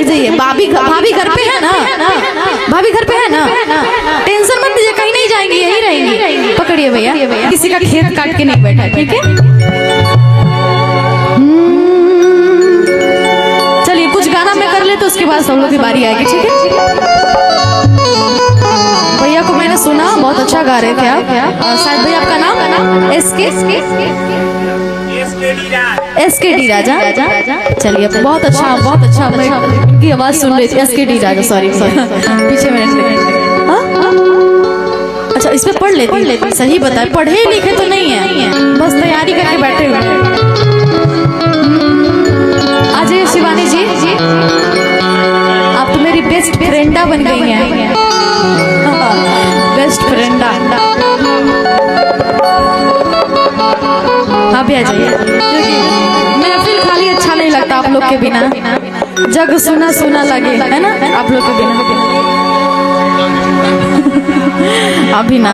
जाइए। भाभी घर पे है ना, भाभी घर पे है ना, टेंशन मत लीजिए, कहीं नहीं जाएंगी, यहीं रहेंगी। पकड़िए भैया, किसी का खेत काट के नहीं बैठा, ठीक है। चलिए कुछ गाना में कर ले तो उसके बाद सब लोग की बारी आएगी, ठीक है। भैया को मैंने सुना बहुत अच्छा गा रहे थे आप, शायद भैया आपका नाम एसके डी राजा। चलिए बहुत अच्छा उनकी आवाज सुन रही थी। एसके डी राजा, सॉरी पीछे मिनट। अच्छा इस पे पढ़ लेती, सही बताए, पढ़े लिखे तो नहीं है, बस तैयारी करके बैठे हुए हैं। अजय शिवानी जी, आप तो मेरी बेस्ट फ्रेंडा बन गई हैं, बेस्ट फ्रेंडा। आप भी आ जाइए, महफिल खाली अच्छा नहीं लगता आप लोग के बिना, जग सुना सुना लगे, है ना, आप लोग के बिना। अभी ना